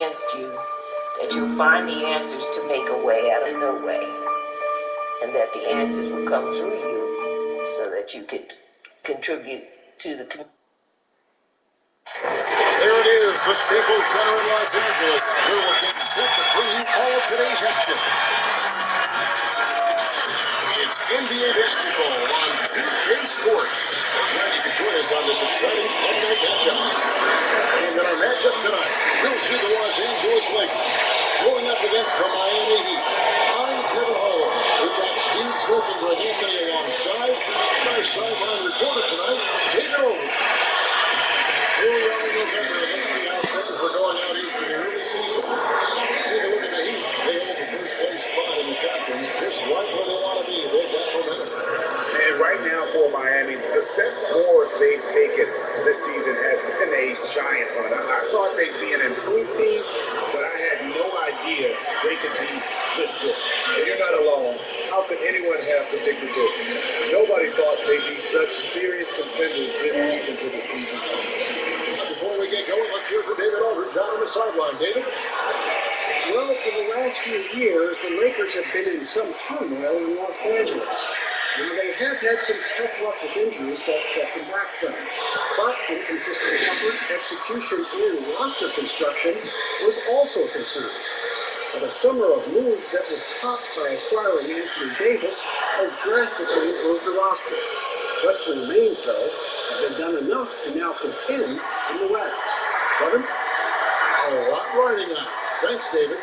against you, that you'll find the answers to make a way out of no way, and that the answers will come through you so that you could contribute to the community. There it is, the Staples Center in Los Angeles. We're looking set to bring you all of today's action. It's NBA basketball on Big Sports. We're glad you could join us on this exciting Monday matchup. And in our matchup tonight, we'll see the Los Angeles Lakers going up against the Miami Heat. I'm Kevin Hall. We've got Steve Smith and Greg Anthony alongside. Our sideline reporter tonight, David Olden. Here we are in November. Let's see how things are going out east in the early season. Take a look at the Heat. They hold the first place spot in the conference, just right where they want to be. They've got momentum. And right now for Miami, the step forward they've taken this season has been a giant run. I thought they'd be an improved team, but I had no idea they could be this good. And you're not alone. How could anyone have predicted this? Nobody thought they'd be such serious contenders this deep into the season. Before we get going, let's hear from David Aldridge out on the sideline. David? Well, for the last few years, the Lakers have been in some turmoil in Los Angeles. Now, they have had some tough luck with injuries that set them back some. But inconsistent effort, execution, and roster construction was also a concern. But a summer of moves that was topped by acquiring Anthony Davis has drastically improved the roster. Question remains, though, have they done enough to now contend in the West? Kevin? A lot riding on it. Thanks, David.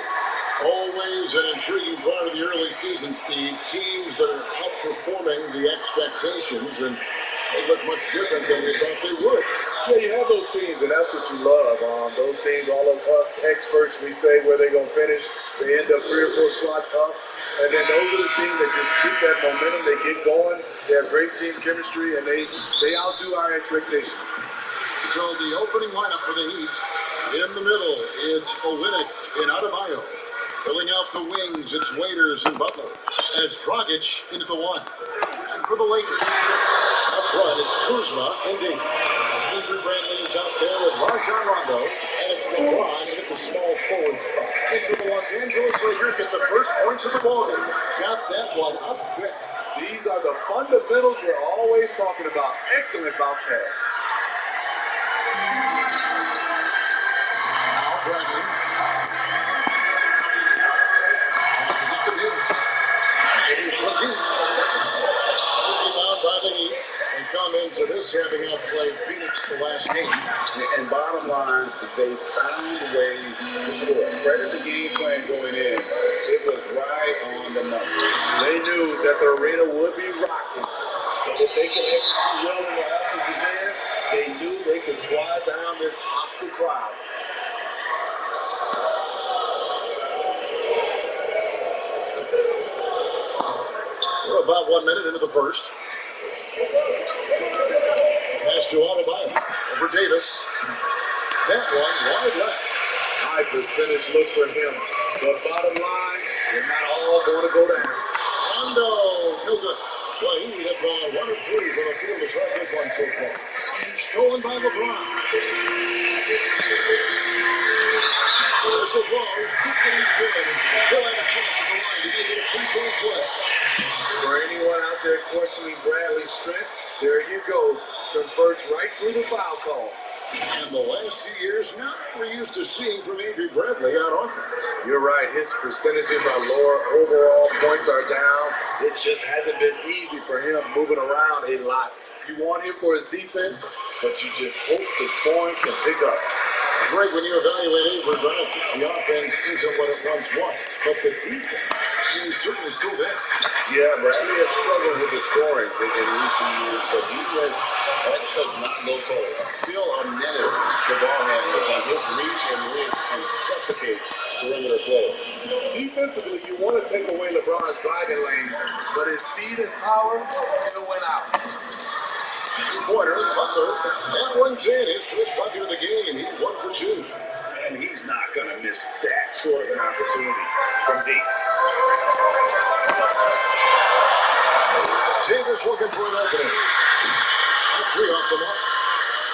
Always an intriguing part of the early season, Steve. Teams that are outperforming the expectations, and they look much different than we thought they would. Yeah, you have those teams, and that's what you love. Those teams, all of us experts, we say where they're going to finish. They end up 3 or 4 slots up. And then those are the teams that just keep that momentum. They get going. They have great team chemistry, and they outdo our expectations. So the opening lineup for the Heat, in the middle, it's Olynyk and Adebayo. Filling out the wings, it's Waiters and Butler. As Dragic into the one. And for the Lakers, up front, it's Kuzma and Davis. Avery Bradley is out there with Rajon Rondo, and it's LeBron at the small forward spot. And so the Los Angeles Lakers get the first points of the ballgame. Got that one up quick. These are the fundamentals we're always talking about. Excellent bounce pass. Now Bradley. Passes it to Davis. Here's Latif. Rebound by the Heat. They come into this having outplayed Phoenix the last game. And bottom line, they found ways to score. Credit the game plan going in. It was right on the money. They knew that the arena would be rocking. And if they could execute well in the offensive end, they knew they could quiet down this hostile crowd. We're about 1 minute into the first. Pass to Adebayo. Over Davis. That one wide left. High percentage look for him. But bottom line, they're not all going to go down. Rondo, no good. Well, he had gone 1 of 3 from the field to start this one so far. And stolen by LeBron. Whistle blows, thinking he's good. He'll have a chance at the line to make it a 3-point play. For anyone out there questioning Bradley's strength, there you go. Converts right through the foul call. And the last few years, not what we're used to seeing from Avery Bradley on offense. You're right. His percentages are lower. Overall, points are down. It just hasn't been easy for him moving around a lot. You want him for his defense, but you just hope the scoring can pick up. Greg, when you evaluate Avery Bradley, the offense isn't what it once was, but the defense is certainly still there. Yeah, Bradley has struggled with the scoring in recent years, but defense, that does not go cold. Still a menace to ball handlers, and his reach and reach can suffocate perimeter play. Defensively, you want to take away LeBron's driving lanes, but his speed and power still went out. Three-pointer, Butler, that one's in. His first bucket of the game. He's 1 for 2. And he's not going to miss that sort of an opportunity from deep. Davis looking for an opening. A 3 off the mark.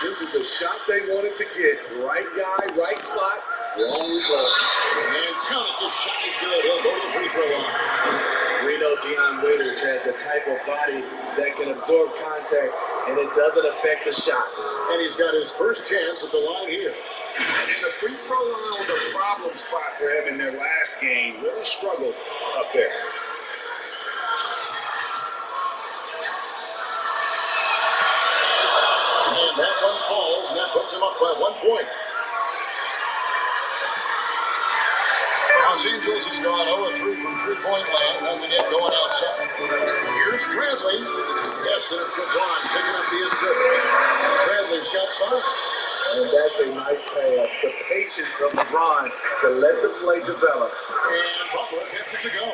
This is the shot they wanted to get. Right guy, right spot. Wrong result. And count it, this shot is good. He'll go to the free throw line. We know Deion Waiters has the type of body that can absorb contact, and it doesn't affect the shot. And he's got his first chance at the line here. And the free throw line was a problem spot for him in their last game. Really struggled up there. And that one falls, and that puts him up by 1 point. Los Angeles has gone 0-3 from three-point land. Nothing yet going outside. Here's Bradley. Yes, and it's LeBron picking up the assist. Bradley's got 5. And that's a nice pass. The patience of LeBron to let the play develop. And Butler gets it to go.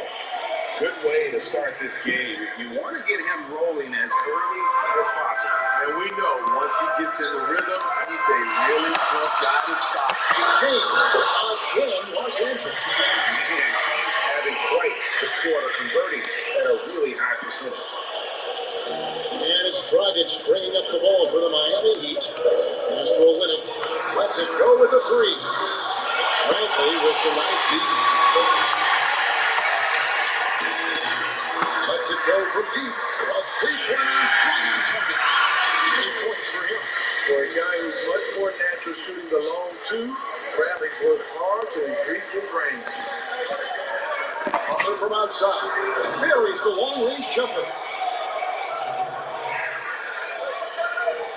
Good way to start this game. You want to get him rolling as early as possible. And we know once he gets in the rhythm, he's a really tough guy to stop. 18 again, Los Angeles. And he's having quite the quarter, converting at a really high percentage. And it's Dragic bringing up the ball for the Miami Heat. Has to win it. Lets it go with a 3. Bradley with some nice deep. Lets it go from deep. A 3-pointer strong on target. 8 points for him. For a guy who's much more natural shooting the long 2, Bradley's worked hard to increase his range. Butler from outside. Buries the long-range jumper.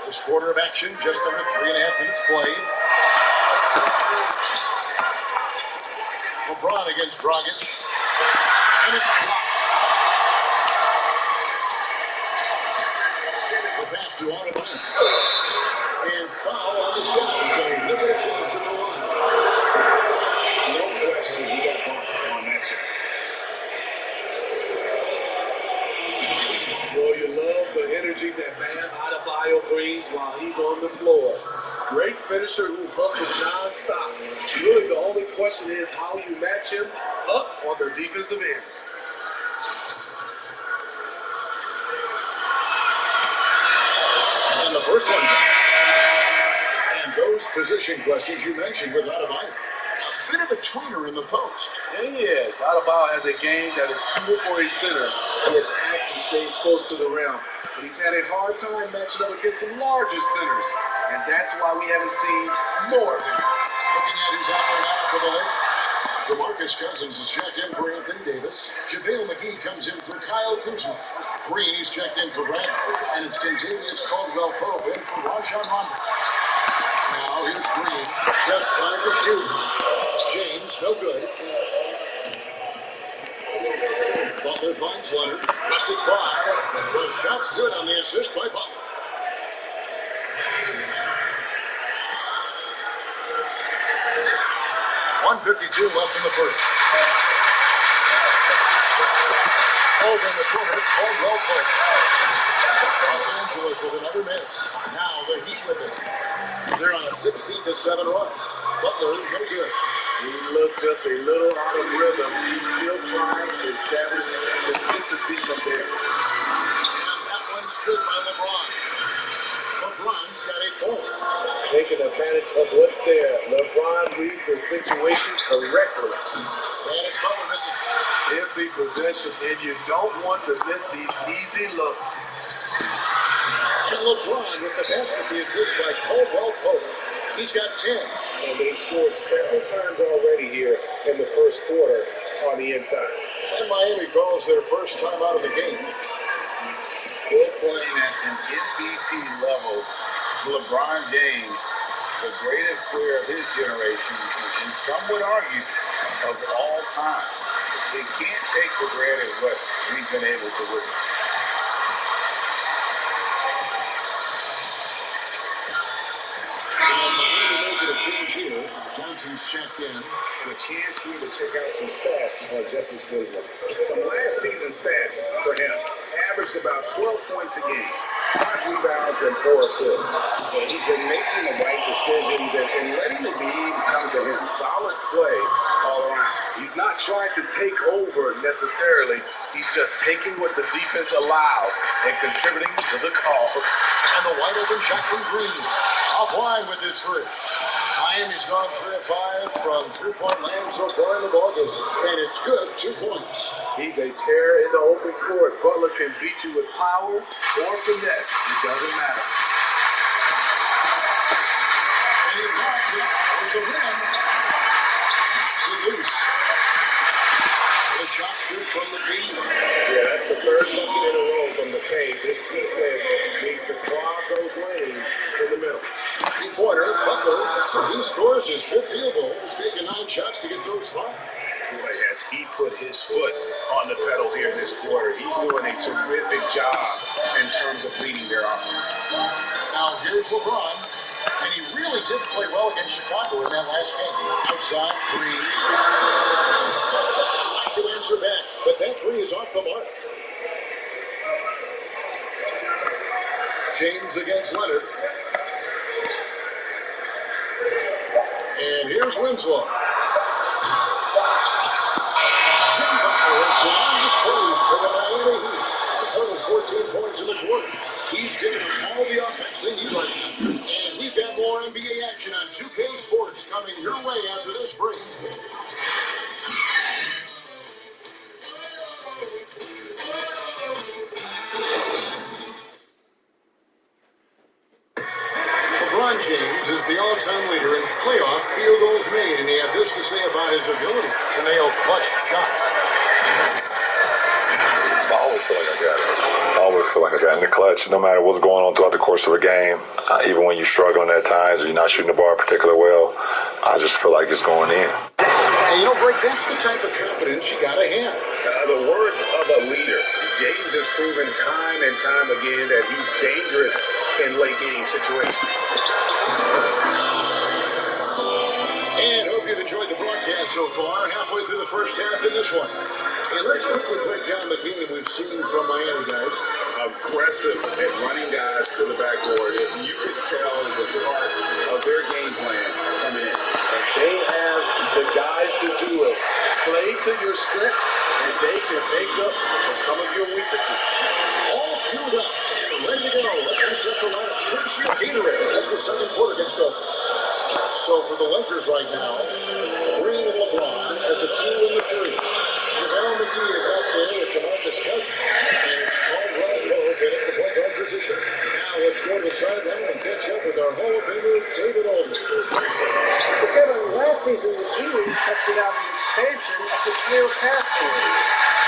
First quarter of action, just under 3.5 minutes played. LeBron against Dragic. And it's blocked. The pass to Adebayo. And foul on the shot, so never a chance at the line. No question he got bumped on that shot. Well, you love the energy that Bam Adebayo brings while he's on the floor. Great finisher who hustles non-stop. Really, the only question is how you match him up on the defensive end. And the first one's out. And those position questions you mentioned with Adebayo. A bit of a tweener in the post. Yeah, he is. Adebayo has a game that is suited for a center. He attacks and stays close to the rim. But he's had a hard time matching up against some larger centers. And that's why we haven't seen more of him. Looking at who's out there now for the Lakers. DeMarcus Cousins is checked in for Anthony Davis. JaVale McGee comes in for Kyle Kuzma. Green is checked in for Bradley. And it's Kentavious Caldwell-Pope in for Rajon Rondo. Now here's Green. Just trying to shoot. James, no good. Butler finds Leonard. Lets it fly. The shot's good on the assist by Butler. .152 left in the first. Over in the corner, Caldwell-Pope. Los Angeles with another miss. Now the Heat with it. They're on a 16-7 run. Butler, no good. He looked just a little out of rhythm. He's still trying to establish consistency from there. And that one's good by LeBron. LeBron's got 8 points. Taking advantage of what's there. LeBron reads the situation correctly. And it's Butler missing. Empty possession, and you don't want to miss these easy looks. And LeBron with the basket, the assist by Caldwell-Pope. He's got 10. And they scored several times already here in the first quarter on the inside. And Miami calls their first time out of the game. Still playing at an MVP level. LeBron James, the greatest player of his generation, and some would argue of all time. They can't take for granted what we've been able to witness. Change here. Johnson's checked in. And a chance here to check out some stats on Justice Winslow. Some last season stats for him. Averaged about 12 points a game. 5 rebounds and 4 assists. And he's been making the right decisions and letting the team come to him. Solid play all around. He's not trying to take over necessarily. He's just taking what the defense allows and contributing to the cause. And the wide open shot from Green. Offline with his 3. Miami's gone 3 of 5 from three-point land so far in the ballgame, and it's good, 2 points. He's a terror in the open court. Butler can beat you with power or finesse. It doesn't matter. And he blocks it with the rim. Knocks it loose. The shot's good from the beam. Yeah, that's the third bucket in a row from the paint. This defense needs to clog those lanes in the middle. Three-pointer, Butler. He scores his 5th field goal. He's taken 9 shots to get those 5. Boy, has he put his foot on the pedal here this quarter. He's doing a terrific job in terms of leading their offense. Now here's LeBron, and he really did play well against Chicago in that last game. Outside, Green. Trying to answer back, but that 3 is off the mark. James against Leonard. And here's Winslow. Jimmy Butler has been on display for the Miami Heat. A total of 14 points in the quarter. He's given them all the offense they need right now. And we've got more NBA action on 2K Sports coming your way after this break. LeBron James is the all-time leader in playoff field goals made, and he had this to say about his ability to nail clutch shots. I always feel like I got it. I always feel like I got in the clutch, no matter what's going on throughout the course of a game. Even when you're struggling at times or you're not shooting the ball particularly well, I just feel like it's going in. And you know, Greg, that's the type of confidence you got to have. The words of a leader. James has proven time and time again that he's dangerous in late game situations. And hope you've enjoyed the broadcast so far. Halfway through the first half in this one. And let's quickly break down the game we've seen from Miami, guys. Aggressive at running guys to the backboard. You could tell it was part of their game plan coming in. And they have the guys to do it. Play to your strengths, and they can make up for some of your weaknesses. All queued up and ready to go. Let's reset the lineups. Courtesy of Gatorade as the second quarter gets going. So for the Lakers right now, Green and LeBron at the 2 and the 3. JaVale McGee is out there with DeMarcus Cousins. And it's Paul Rondo in at the point guard position. Now let's go to the sideline and catch up with our Hall of Famer, David Aldridge. Kevin, last season the G League tested out an expansion of the clear path theory.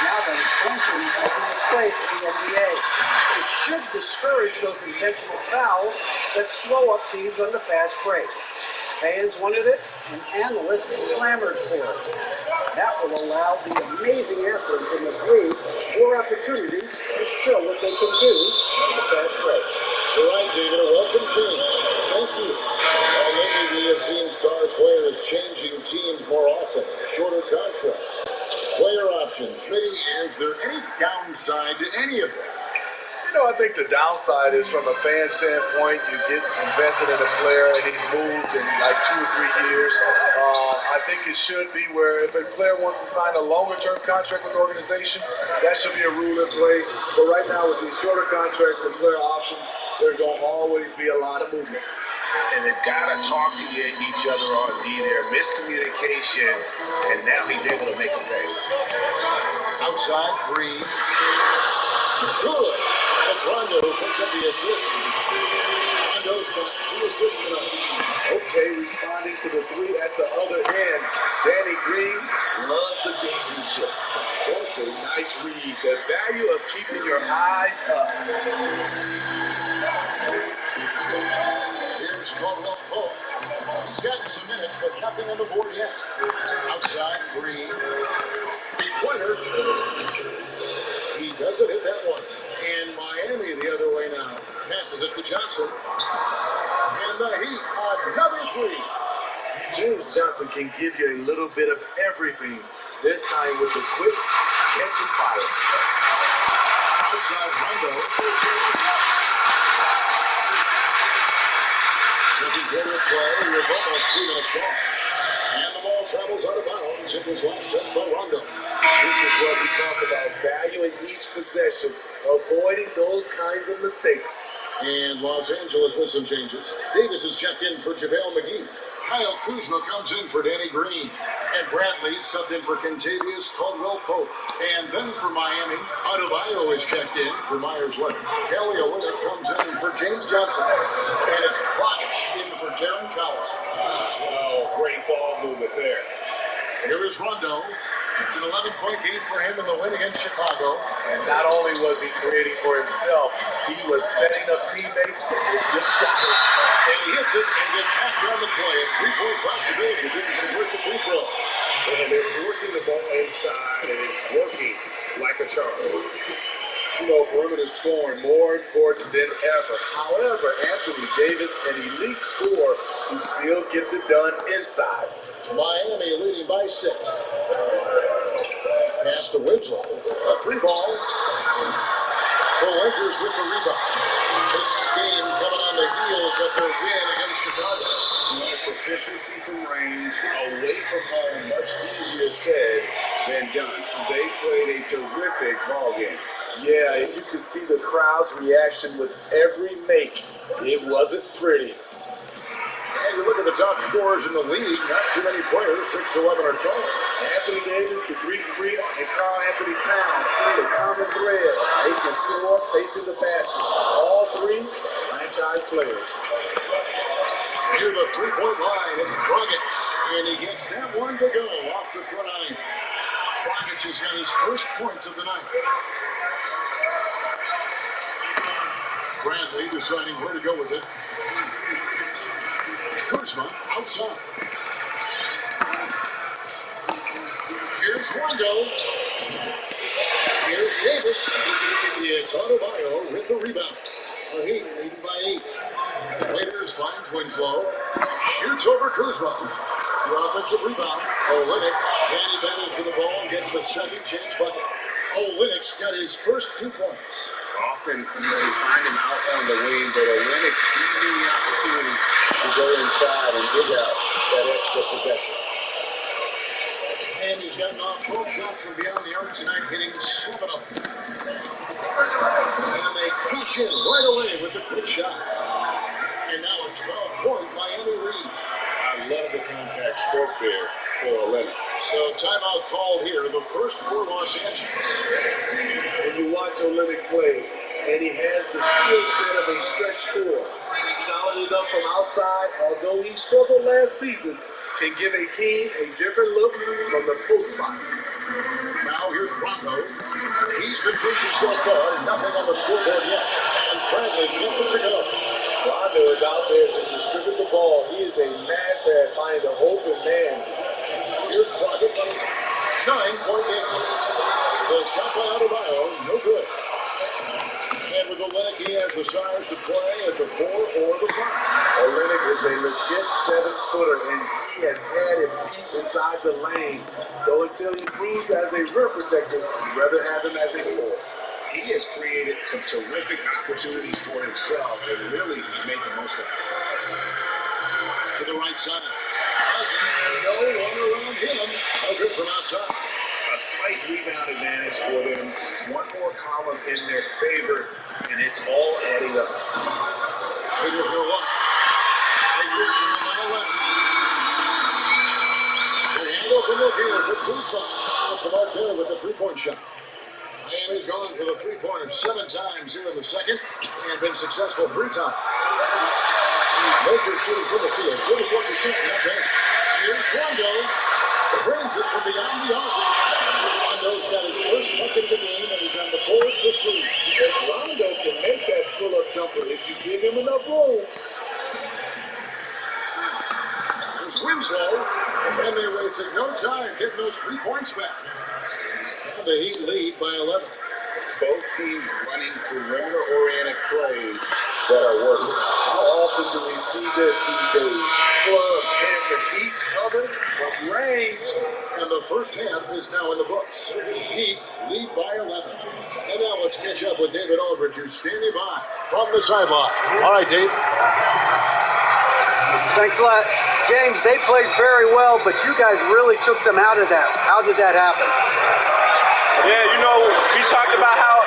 Now that expansion is making its way to the NBA. It should discourage those intentional fouls that slow up teams on the fast break. Fans wanted it, and analysts clamored for it. That will allow the amazing athletes in this league more opportunities to show what they can do on the fast break. You're right, David. A welcome change. Thank you. Lately, we have seen star players changing teams more often. Shorter contracts, player options. Smitty, is there any downside to any of that? You know, I think the downside is from a fan standpoint, you get invested in a player and he's moved in like 2 or 3 years. I think it should be where if a player wants to sign a longer-term contract with the organization, that should be a rule in play. But right now with these shorter contracts and player options, there's going to always be a lot of movement. And they've got to talk to each other on D there. Miscommunication, and now he's able to make a pay. Outside, Green. Good. That's Rondo who picks up the assist. Rondo's got 2 assists tonight. Okay, responding to the 3 at the other end. Danny Green loves the gamesmanship. That's a nice read. The value of keeping your eyes up. Here's Caldwell Pope. He's gotten some minutes, but nothing on the board yet. Outside, Green. Three-pointer. He doesn't hit that one. And Miami the other way now. Passes it to Johnson. And the Heat, another 3. James Johnson can give you a little bit of everything. This time with the quick catch and fire. Outside Rondo. Second quarter play with almost 3 minutes gone. And the ball travels out of bounds. It was last touched by Rondo. This is what we talk about, valuing each possession, avoiding those kinds of mistakes. And Los Angeles with some changes. Davis is checked in for JaVale McGee. Kyle Kuzma comes in for Danny Green. And Bradley subbed in for Kentavious Caldwell-Pope. And then for Miami, Adebayo is checked in for Myers-Leonard. Kelly Olynyk comes in for James Johnson. And it's Dragic in for Darren Collison. Oh, great ball movement there. Here is Rondo. An 11-point game for him in the win against Chicago. And not only was he creating for himself, he was setting up teammates with good shots. And he hits it and gets knocked down the play. A three-point possibility. Didn't convert the free throw. And they're forcing the ball inside, and it's working like a charm. You know, perimeter scoring more important than ever. However, Anthony Davis, an elite scorer who still gets it done inside. Miami leading by 6. Pass to Winslow. A three ball. The Lakers with the rebound. This game coming on the heels of their win against Chicago. Proficiency from range, away from home, much easier said than done. They played a terrific ball game. Yeah, and you could see the crowd's reaction with every make. It wasn't pretty. And you look at the top scorers in the league, not too many players, 6'11" or taller. Anthony Davis, the Greek Freak, and Karl Anthony Towns play the common thread. They can score facing the basket. All three franchise players. Near the three-point line, it's Dragic. And he gets that one to go off the front iron. Dragic has got his first points of the night. Bradley deciding where to go with it. Kuzma outside. Here's Rondo. Here's Davis. It's Adebayo with the rebound. The Heat leading by 8. Raiders finds Winslow. Shoots over Kuzma. The offensive rebound. Olynyk. Danny battles for the ball and gets the second chance bucket. Olynyk's got his first 2 points. Often, you find him out on the wing, but Olynyk seizing the opportunity to go inside and dig out that extra possession. And he's gotten off 12 shots from beyond the arc tonight, hitting 7 of them. And they cash in right away with the quick shot. And now a 12-point Miami lead. I love the contact stroke there for Olynyk. So timeout called here, the first for Los Angeles. When you watch Olynyk play, and he has the skill set of a stretch four. Solid enough from outside, although he struggled last season, can give a team a different look from the post spots. Now here's Rondo. He's been pushing so far, nothing on the scoreboard yet. And Bradley gets it to go. Rondo is out there to distribute the ball. He is a master at finding the open man. Here's Dragic. 9-point game. The shot by Adebayo, no good. And with Olynyk, he has the size to play at the 4 or the 5. Olynyk is a legit 7-footer, and he has had it beat inside the lane. Though until he proves as a rim protector, you'd rather have him as a 4. He has created some terrific opportunities for himself and really made the most of it. To the right side. No one around him. No good from outside. A slight rebound advantage for them. One more column in their favor, and it's all adding up. Figure for what? Lakers coming on 11. The hand open look here for Kuzma. Off the mark there with the 3-point shot. Miami's gone for the 3-pointer 7 times here in the second and been successful 3 times. Lakers shooting from the field, 44%, not bad. Here's Rondo. Brings it from beyond the arc. Rondo's got his first bucket of the game and he's on the board for 3. If Rondo can make that pull-up jumper if you give him enough room. There's Winslow, and they're wasting no time getting those 3 points back. And the Heat lead by 11. Both teams running perimeter-oriented plays that are working. How often do we see this these days? Clubs answer each other from range. And the first half is now in the books. Heat lead by 11. And now let's catch up with David Aldridge, who's standing by from the sideline. All right, Dave. Thanks a lot. James, they played very well, but you guys really took them out of that. How did that happen? Yeah, we talked about how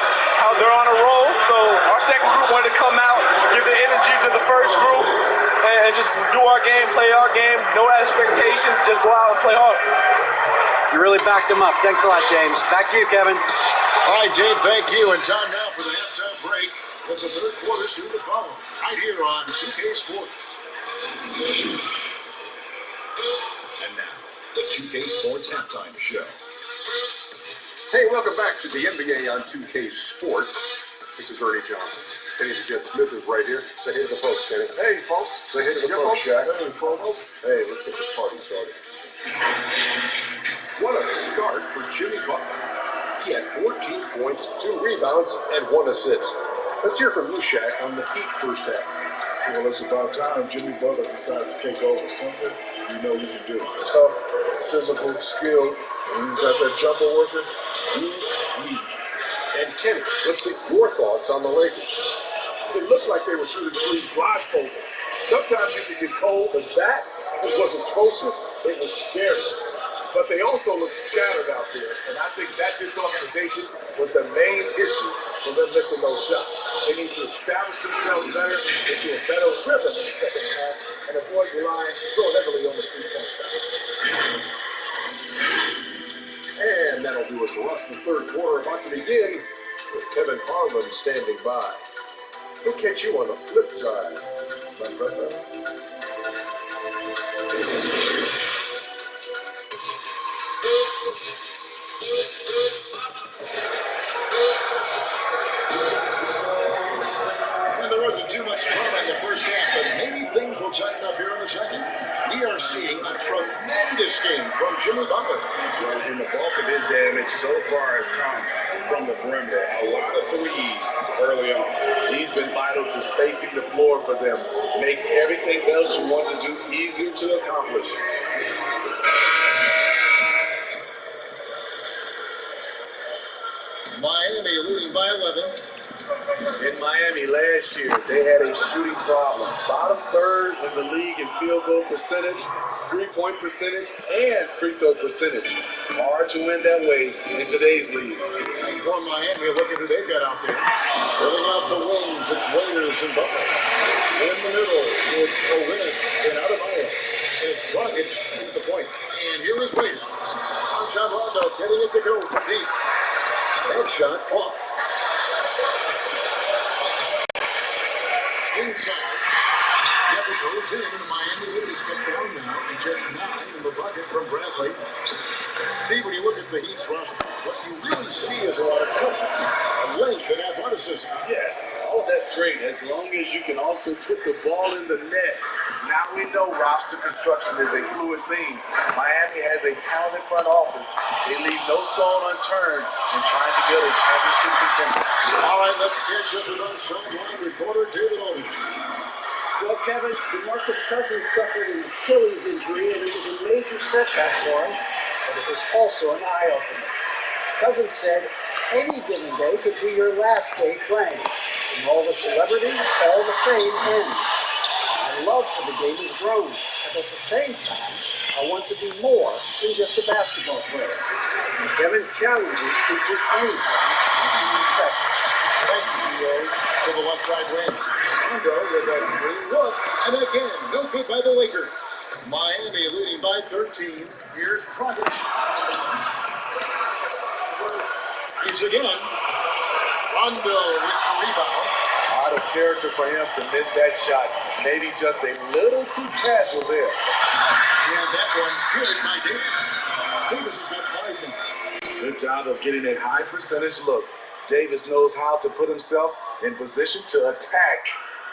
they're on a roll, so our second group wanted to come out, give the energy to the first group, and just do our game, play our game, no expectations, just go out and play hard. You really backed them up. Thanks a lot, James. Back to you, Kevin. All right, Dave, thank you. And time now for the halftime break with the third quarter soon to follow. Right here on 2K Sports. And now, the 2K Sports Halftime Show. Hey, welcome back to the NBA on 2K Sports. This is Ernie Johnson. Kenny the Jet Smith is right here. Say hey to the folks, Kenny. Hey, folks. Say hey to the folks, Shaq. Hey, folks. Hey, let's get this party started. What a start for Jimmy Butler. He had 14 points, 2 rebounds, and 1 assist. Let's hear from you, Shaq, on the Heat first half. Well, it's about time Jimmy Butler decided to take over something you know you can do. Tough, physical, skilled, and he's got that jumper working. You need. And Kenny, let's get your thoughts on the Lakers. It looked like they were shooting threes blindfolded. Sometimes you can get cold, but that was atrocious. It was scary. But they also look scattered out there, and I think that disorganization was the main issue for them missing those shots. They need to establish themselves better, into a better rhythm in the second half, and avoid relying so heavily on the three-point shot. And that'll do it for us. The third quarter about to begin with Kevin Harlan standing by. We'll catch you on the flip side. And there wasn't too much drama in the first half, but maybe things will tighten up here in the second. We are seeing a tremendous game from Jimmy Butler. Well, and the bulk of his damage so far has come from the perimeter. A lot of threes early on. He's been vital to spacing the floor for them. Makes everything else you want to do easier to accomplish. Miami leading by 11. In Miami last year, they had a shooting problem. Bottom third in the league in field goal percentage, three-point percentage, and free throw percentage. Hard to win that way in today's league. From Miami, look at who they've got out there. Filling out the wings, it's Waiters and Butler. In the middle, it's Olynyk and Adebayo. And it's Dragic into the point. And here is Waiters. Rajon Rondo getting it to go from deep. That shot off. Inside. Yep, it goes in. Miami lead is cut down now to just 9 in the bucket from Bradley. Steve, when you look at the Heat's roster, what you really see is a lot of toughness, length, and athleticism. Yes, all that's great, as long as you can also put the ball in the net. Now we know roster construction is a fluid thing. Miami has a talented front office. They leave no stone unturned in trying to build a championship contender. All right, let's catch up with our sideline reporter, David Owens. Well, Kevin, DeMarcus Cousins suffered an Achilles injury, and it was a major setback for him, but it was also an eye-opener. Cousins said, any given day could be your last day playing. From all the celebrity, all the fame ends. My love for the game has grown, but at the same time, I want to be more than just a basketball player. And Kevin challenges teachers anything to respect. Thank you, D.A. To the left side wing. Rondo with a green look. And again, no good by the Lakers. Miami leading by 13. Here's Dragic. He's again. Rondo with the rebound. Out of character for him to miss that shot. Maybe just a little too casual there. And that one's good by Davis. Davis has got 5 now. Good job of getting a high percentage look. Davis knows how to put himself in position to attack.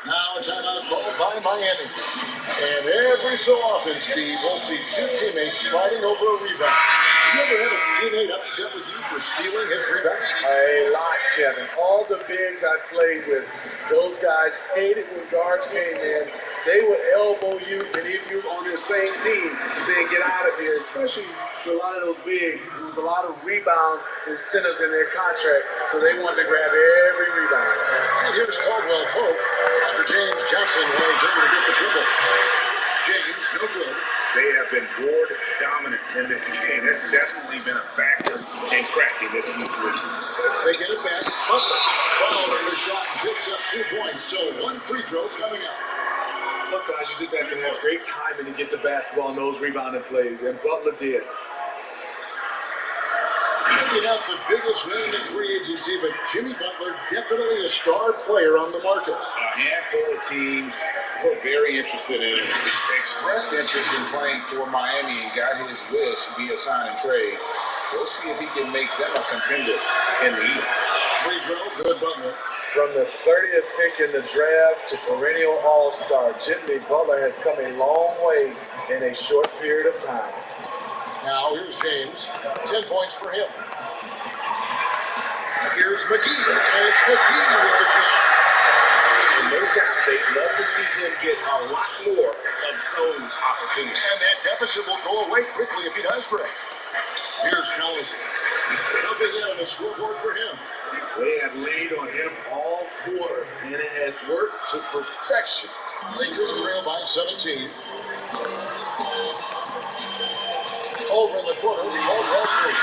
Now a timeout called by Miami. And every so often, Steve, we'll see 2 teammates fighting over a rebound. You ever had a teammate upset with you for stealing his rebound? A lot, Kevin. All the bigs I played with, those guys hated when guards came in. They would elbow you, and if you're on your same team, saying get out of here, especially for a lot of those bigs. There was a lot of rebound incentives in their contract, so they wanted to grab every rebound. And here's Caldwell Pope after James Jackson was able to get the triple. James, no good. They have been bored dominant in this game. That's definitely been a factor in cracking this new three. They get it back. Butler fouled on the shot and picks up 2 points. So 1 free throw coming up. Sometimes you just have to have great timing to get the basketball in those rebounding plays, and Butler did. Maybe not the biggest name in free agency, but Jimmy Butler definitely a star player on the market. A handful of teams were very interested in him, expressed interest in playing for Miami and got his wish via sign and trade. We'll see if he can make them a contender in the East. Free throw, good Butler. From the 30th pick in the draft to perennial all-star, Jimmy Butler has come a long way in a short period of time. Now here's James. 10 points for him. Here's McGee. And it's McGee with the jam. And no doubt they'd love to see him get a lot more of those opportunities. And that deficit will go away quickly if he does break. Here's Collins. Nothing yet on the scoreboard for him. They have laid on him all quarter, and it has worked to perfection. Lakers trail by 17. Over in the corner, Caldwell free.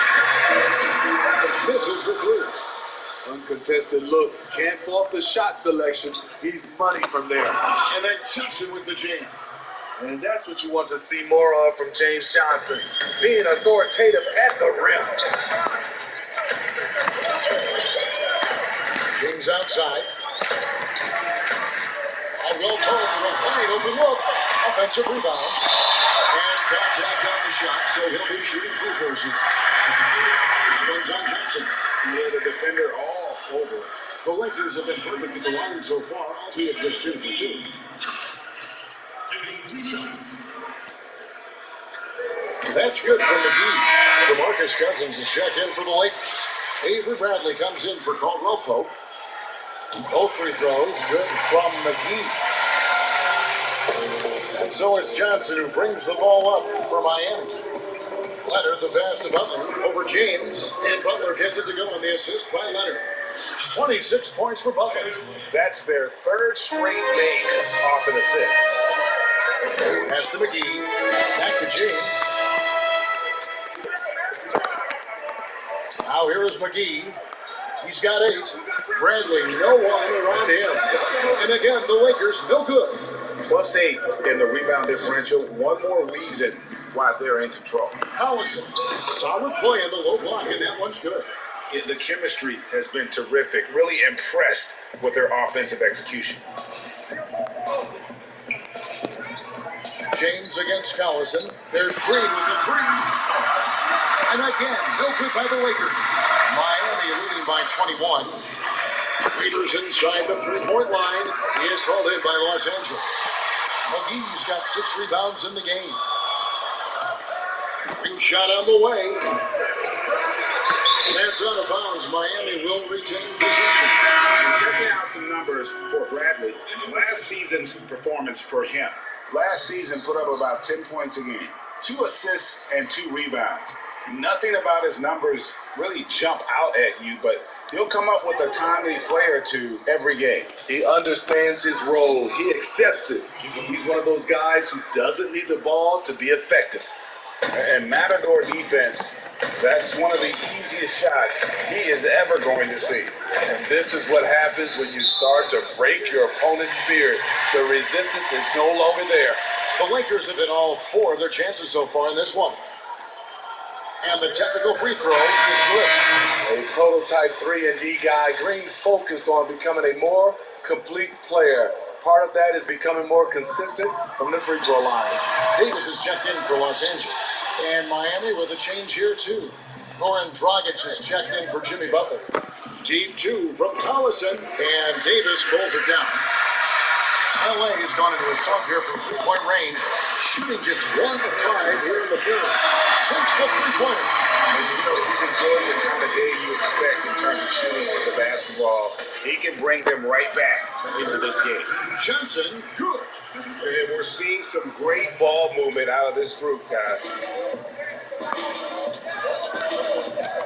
Misses the three. Uncontested look. Can't fault the shot selection. He's money from there. And then Johnson with the jam. And that's what you want to see more of from James Johnson, being authoritative at the rim. James outside. Caldwell Pope with a wide open look. Offensive rebound. And contact on the shot, so he'll be shooting free throws. Comes on Johnson. Yeah, the defender all over. The Lakers have been perfect at the line so far, albeit just 2 for 2. That's good for McGee. DeMarcus Cousins is checked in for the Lakers. Avery Bradley comes in for Caldwell Pope. Both free throws good from McGee. And so it's Johnson who brings the ball up for Miami. Leonard, the pass to Butler over James, and Butler gets it to go on the assist by Leonard. 26 points for Butler. That's their third straight game off an assist. Pass to McGee, back to James. Now here is McGee. He's got 8. Bradley, no one around him. And again, the Lakers, no good. +8 in the rebound differential. One more reason why they're in control. Collison, solid play in the low block, and that one's good. The chemistry has been terrific. Really impressed with their offensive execution. James against Collison. There's Green with the 3. And again, no good by the Lakers. Miami leading by 21. Raiders inside the 3-point line. He is hauled in by Los Angeles. McGee's got 6 rebounds in the game. Green shot on the way. That's out of bounds. Miami will retain possession. Checking out some numbers for Bradley. Last season's performance for him. Last season put up about 10 points a game, 2 assists and 2 rebounds. Nothing about his numbers really jump out at you, but he'll come up with a timely play or two every game. He understands his role. He accepts it. He's one of those guys who doesn't need the ball to be effective. And Matador defense, that's one of the easiest shots he is ever going to see. And this is what happens when you start to break your opponent's spirit. The resistance is no longer there. The Lakers have hit all 4 of their chances so far in this one. And the technical free throw is good. A prototype 3-and-D guy, Green's focused on becoming a more complete player. Part of that is becoming more consistent from the free throw line. Davis is checked in for Los Angeles. And Miami with a change here, too. Goran Dragic is checked in for Jimmy Butler. Deep 2 from Collison. And Davis pulls it down. LA has gone into a slump here from 3-point range. Shooting just 1 of 5 here in the third. 6 the 3-pointer. And you know, he's enjoying the kind of day you expect in terms of shooting with the basketball. He can bring them right back into this game. Johnson, good. And we're seeing some great ball movement out of this group, guys.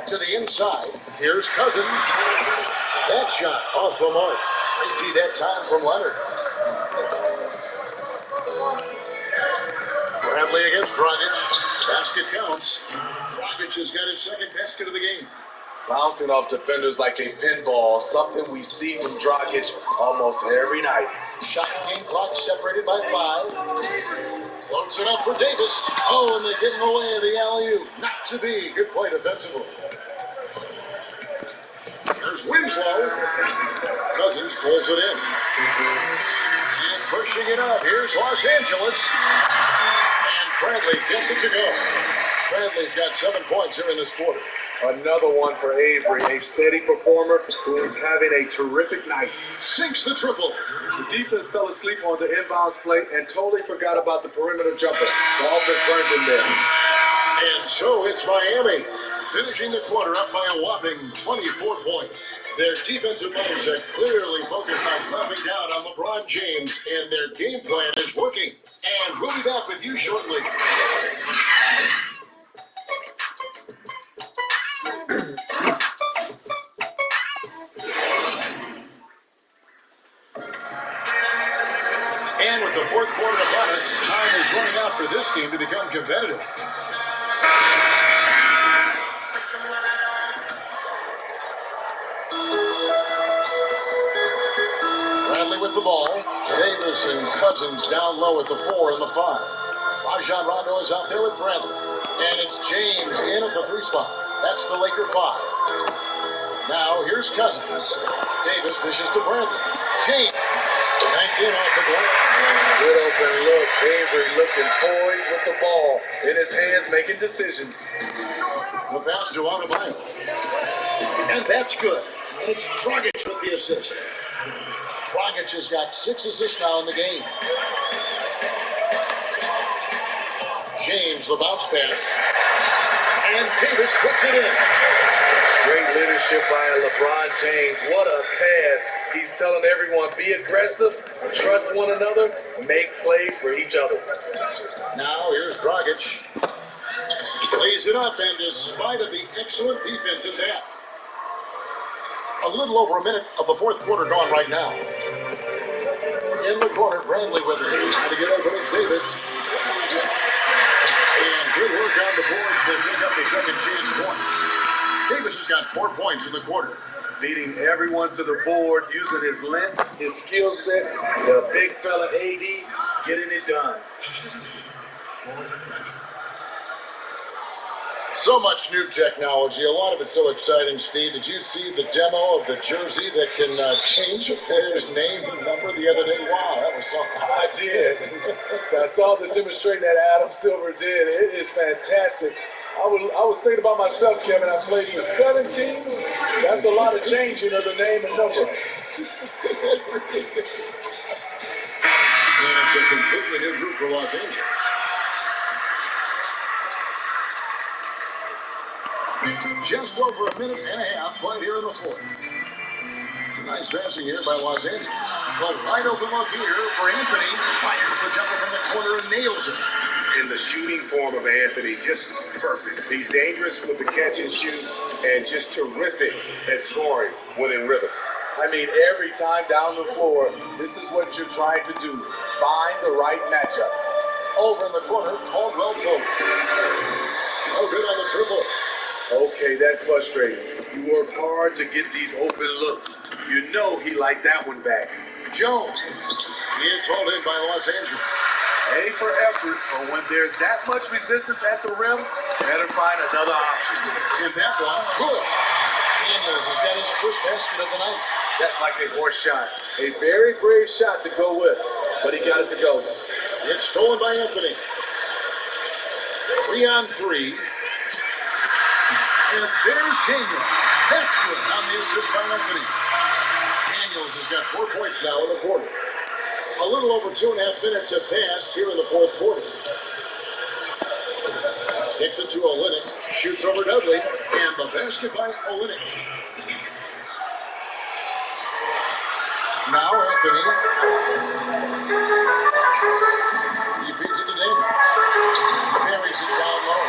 To the inside, here's Cousins. That shot off the mark. Empty that time from Leonard. Bradley against Dragic. Basket counts. Dragic has got his second basket of the game. Bouncing off defenders like a pinball, something we see from Dragic almost every night. Shot game clock separated by 5. Floats it up for Davis. Oh, and they get in the way of the alley-oop. Not to be. Good play defensively. There's Winslow. Cousins pulls it in. And pushing it up. Here's Los Angeles. And Bradley gets it to go. Bradley's got 7 points here in this quarter. Another one for Avery, a steady performer who is having a terrific night. Sinks the triple. The defense fell asleep on the inbounds play and totally forgot about the perimeter jumper. The offense burned him there. And so it's Miami, finishing the quarter up by a whopping 24 points. Their defensive minds are clearly focused on clamping down on LeBron James, and their game plan is working. And we'll be back with you shortly. And with the fourth quarter upon us, time is running out for this team to become competitive. Bradley with the ball. Davis and Cousins down low at the 4 and the 5. Rajon Rondo is out there with Bradley. And it's James in at the 3 spot. That's the Laker 5. Now here's Cousins. Davis dishes to Bradley. James banked in off the glass. Good open look. Avery looking poised with the ball in his hands, making decisions. The pass to Adebayo. And that's good. And it's Dragic with the assist. Dragic has got 6 assists now in the game. James, the bounce pass. And Davis puts it in. Great leadership by LeBron James. What a pass. He's telling everyone, be aggressive, trust one another, make plays for each other. Now here's Dragic. He lays it up, and despite of the excellent defense at that, a little over a minute of the fourth quarter gone right now. In the corner, Bradley with it. Trying to get open is Davis. And good work on the boards to pick up the second chance points. Davis has got 4 points in the quarter. Beating everyone to the board, using his length, his skill set, the big fella AD, getting it done. So much new technology. A lot of it's so exciting, Steve. Did you see the demo of the jersey that can change a player's name and number the other day? Wow, that was something. I did. I saw the demonstration that Adam Silver did. It is fantastic. I was thinking about myself, Kevin. I played for 7 teams. That's a lot of changing of the name and number. And it's a completely new group for Los Angeles. Just over a minute and a half played here in the fourth. Some nice passing here by Los Angeles. But wide open look here for Anthony. Fires the jumper from the corner and nails it. And the shooting form of Anthony, just perfect. He's dangerous with the catch and shoot, and just terrific at scoring when in rhythm. I mean, every time down the floor, this is what you're trying to do. Find the right matchup. Over in the corner, Caldwell Pope. No good on the triple. Okay, that's frustrating. You work hard to get these open looks. You know he liked that one back. Jones. He is hauled in by Los Angeles. A for effort, but when there's that much resistance at the rim, better find another option. And that one, good. Daniels has got his first basket of the night. That's like a horse shot. A very brave shot to go with, but he got it to go. It's stolen by Anthony. 3 on 3. And there's Daniels. That's good on the assist by Anthony. Daniels has got 4 points now in the quarter. A little over 2.5 minutes have passed here in the fourth quarter. Kicks it to Olynyk. Shoots over Dudley. And the basket by Olynyk. Now Anthony. He feeds it to Daniels. Buries it down low.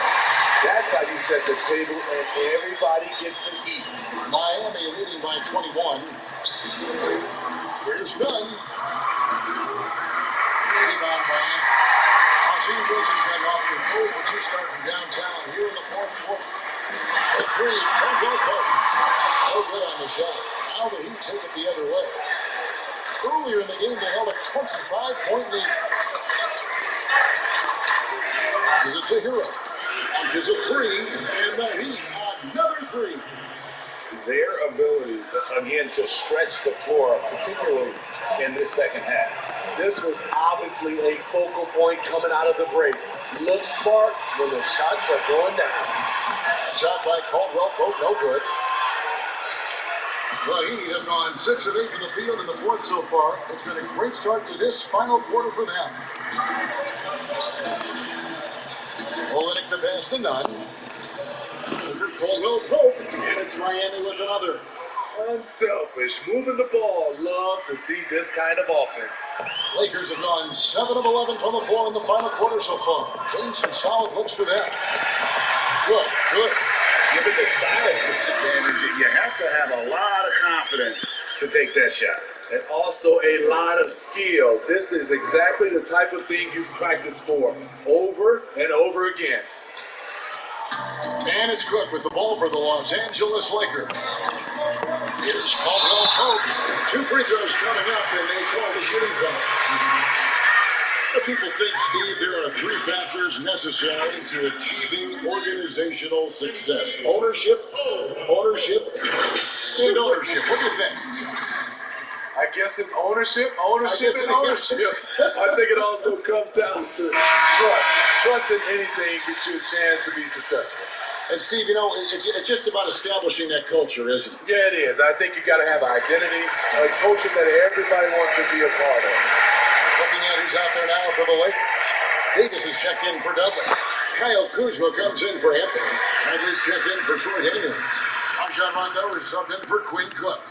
That's how you set the table and everybody gets to eat. Miami leading by 21. Here's Dunn. Rebound by Los Angeles has gotten off to a 0-for-2 start from downtown here in the fourth quarter. A three, Caldwell Pope. No good on the shot. Now the Heat take it the other way. Earlier in the game, they held a 25-point lead. Passes it to Hero. Launches a three, and the Heat another three. Their ability, again, to stretch the floor, particularly in this second half. This was obviously a focal point coming out of the break. Look smart when the shots are going down. Shot by Caldwell Pope, no good. The Heat have gone 6 of 8 from the field in the fourth so far. It's been a great start to this final quarter for them. Olenek the pass to Nunn. Over Caldwell Pope, and it's Miami with another. Unselfish, moving the ball. Love to see this kind of offense. Lakers have gone 7 of 11 from the floor in the final quarter so far. Getting some solid looks for them. Good. Given the size disadvantage, you have to have a lot of confidence to take that shot. And also a lot of skill. This is exactly the type of thing you practice for over and over again. And it's Cook with the ball for the Los Angeles Lakers. Here's Caldwell Pope. 2 free throws coming up, and they call the shooting foul. The people think, Steve, there are 3 factors necessary to achieving organizational success. Ownership, and ownership. What do you think? I guess it's ownership, and ownership. I think it also comes down to trust. Trust in anything gives you a chance to be successful. And Steve, it's just about establishing that culture, isn't it? Yeah, it is. I think you got to have identity, a culture that everybody wants to be a part of. Looking at who's out there now for the Lakers. Davis is checked in for Dudley. Kyle Kuzma comes in for Anthony. Bradley's checked in for Troy Daniels. Rajon Rondo is subbed in for Quinn Cook.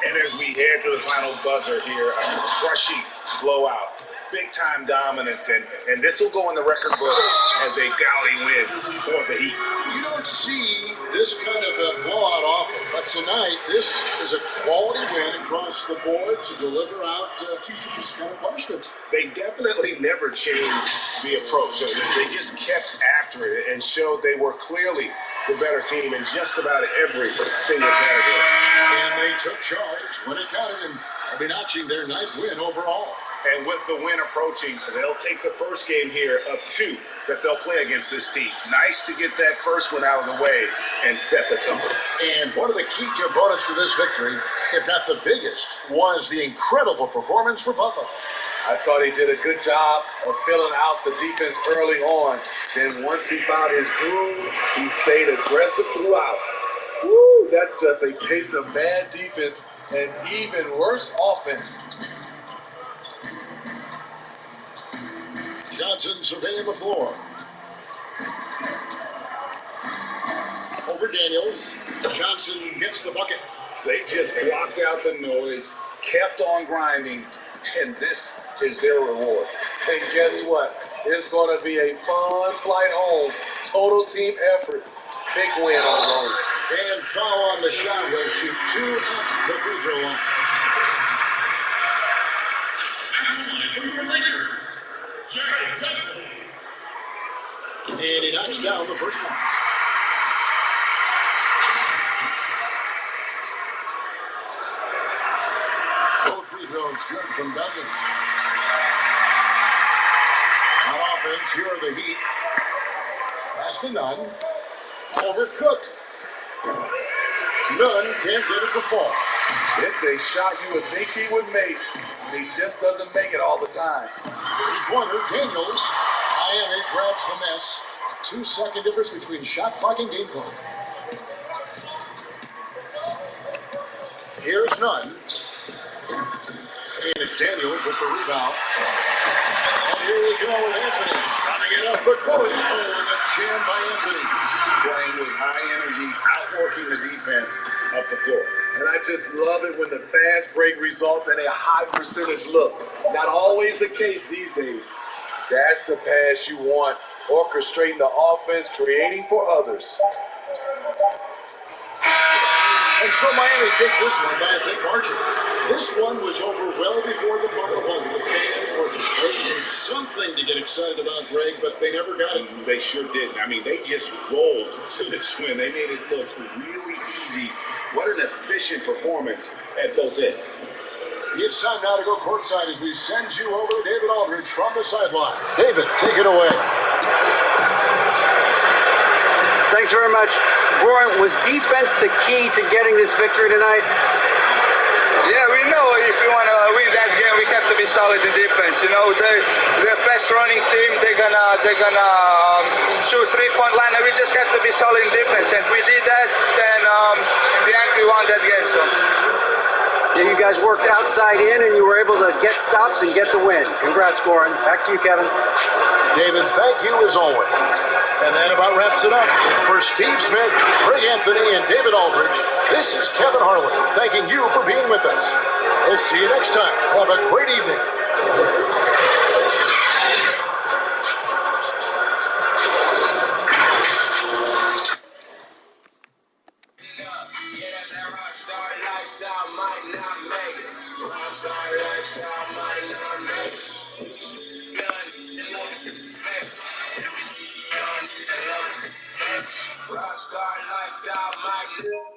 And as we head to the final buzzer here, a crushing blowout, big-time dominance, and this will go in the record books as a gaudy win for the Heat. You don't see this kind of a blowout often, but tonight, this is a quality win across the board to deliver out this kind of punishment. They definitely never changed the approach. They just kept after it and showed they were clearly the better team in just about every single category. And they took charge when it counted and are be notching their 9th win overall. And with the win approaching, they'll take the first game here of 2 that they'll play against this team. Nice to get that first one out of the way and set the tone. And one of the key components to this victory, if not the biggest, was the incredible performance for Butler. I thought he did a good job of filling out the defense early on. Then once he found his groove, he stayed aggressive throughout. Woo, that's just a case of bad defense and even worse offense. Johnson surveying the floor. Over Daniels. Johnson gets the bucket. They just blocked out the noise, kept on grinding, and this is their reward. And guess what? It's going to be a fun flight home. Total team effort. Big win on the road. And foul on the shot. Will shoot 2 at the free throw line. And he knocks down the first one. Both free throws good from Dudley. On offense, here are the Heat. Pass to Nunn. Over Cook. Nunn can't get it to fall. It's a shot you would think he would make. He just doesn't make it all the time. 3-pointer, Daniels. Miami grabs the miss. 2-second difference between shot clock and game clock. Here's Nunn. And it's Daniels with the rebound. And here we go with Anthony. Running it up the court. Oh, and a jam by Anthony. Playing with high energy, outworking the defense up the floor. And I just love it when the fast break results in a high percentage look. Not always the case these days. That's the pass you want. Orchestrating the offense, creating for others. And So Miami takes this one by a big margin. This one was over well before the final buzzer. The fans were waiting for something to get excited about, Greg, but they never got it. They sure didn't. I mean, they just rolled to this win. They made it look really easy. What an efficient performance at both ends. It's time now to go courtside as we send you over to David Aldridge from the sideline. David, take it away. Thanks very much. Goran, was defense the key to getting this victory tonight? Yeah, we know if we want to win that game, we have to be solid in defense. You know, they're a fast running team. They're gonna shoot 3-point line, and we just have to be solid in defense. And we did that, then we won that game. So. Yeah, you guys worked outside in, and you were able to get stops and get the win. Congrats, Goran. Back to you, Kevin. David, thank you as always. And that about wraps it up. For Steve Smith, Greg Anthony, and David Aldridge, this is Kevin Harlan thanking you for being with us. We'll see you next time. Have a great evening. Rockstar lifestyle, Mike.